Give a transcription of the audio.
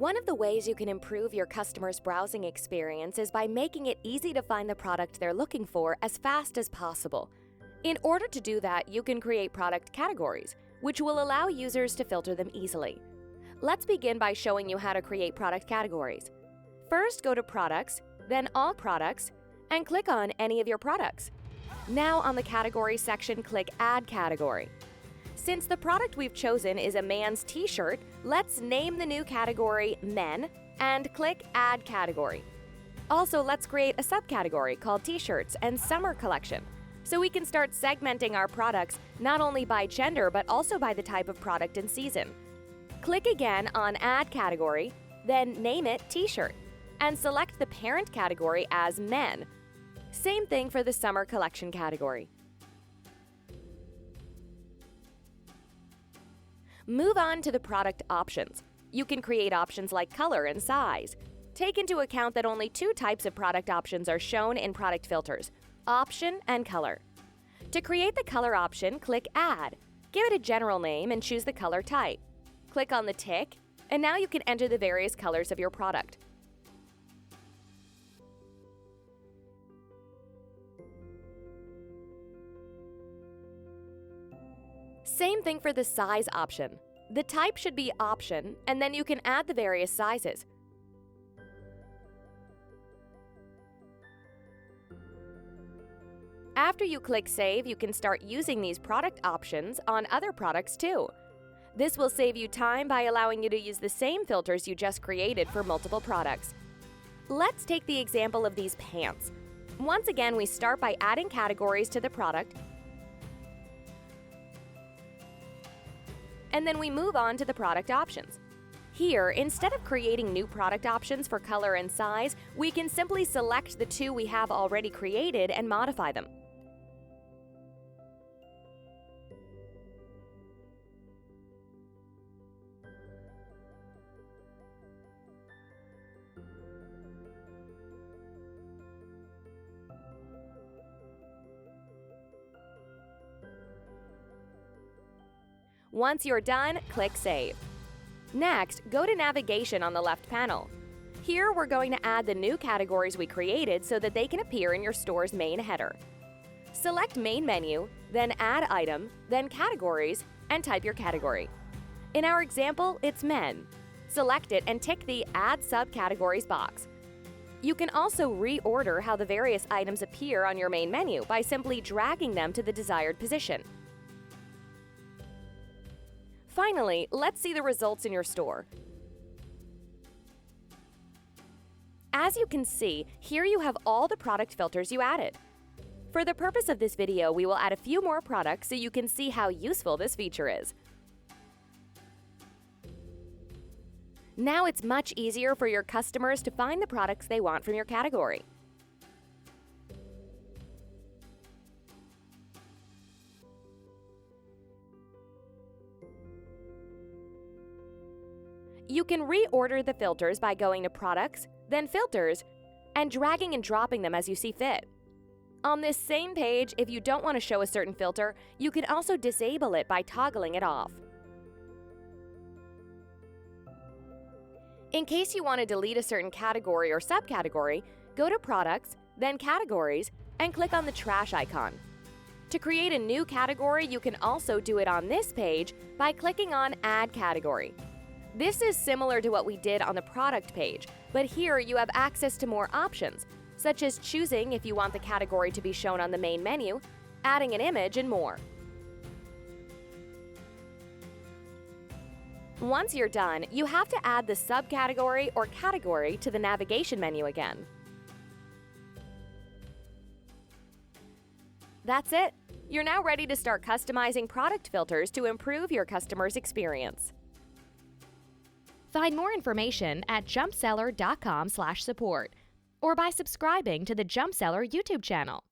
One of the ways you can improve your customers' browsing experience is by making it easy to find the product they're looking for as fast as possible. In order to do that, you can create product categories, which will allow users to filter them easily. Let's begin by showing you how to create product categories. First, go to Products, then All Products, and click on any of your products. Now on the Category section, click Add Category. Since the product we've chosen is a man's t-shirt, let's name the new category Men and click Add Category. Also, let's create a subcategory called T-shirts and Summer Collection, so we can start segmenting our products not only by gender but also by the type of product and season. Click again on Add Category, then name it T-shirt, and select the parent category as Men. Same thing for the Summer Collection category. Move on to the product options. You can create options like color and size. Take into account that only two types of product options are shown in product filters: option and color. To create the color option, click Add. Give it a general name and choose the color type. Click on the tick, and now you can enter the various colors of your product. Same thing for the size option. The type should be option, and then you can add the various sizes. After you click Save, you can start using these product options on other products too. This will save you time by allowing you to use the same filters you just created for multiple products. Let's take the example of these pants. Once again, we start by adding categories to the product, and then we move on to the product options. Here, instead of creating new product options for color and size, we can simply select the two we have already created and modify them. Once you're done, click Save. Next, go to Navigation on the left panel. Here, we're going to add the new categories we created so that they can appear in your store's main header. Select Main Menu, then Add Item, then Categories, and type your category. In our example, it's Men. Select it and tick the Add Subcategories box. You can also reorder how the various items appear on your main menu by simply dragging them to the desired position. Finally, let's see the results in your store. As you can see, here you have all the product filters you added. For the purpose of this video, we will add a few more products so you can see how useful this feature is. Now it's much easier for your customers to find the products they want from your category. You can reorder the filters by going to Products, then Filters, and dragging and dropping them as you see fit. On this same page, if you don't want to show a certain filter, you can also disable it by toggling it off. In case you want to delete a certain category or subcategory, go to Products, then Categories, and click on the trash icon. To create a new category, you can also do it on this page by clicking on Add Category. This is similar to what we did on the product page, but here you have access to more options, such as choosing if you want the category to be shown on the main menu, adding an image, and more. Once you're done, you have to add the subcategory or category to the navigation menu again. That's it! You're now ready to start customizing product filters to improve your customer's experience. Find more information at jumpseller.com/support or by subscribing to the Jumpseller YouTube channel.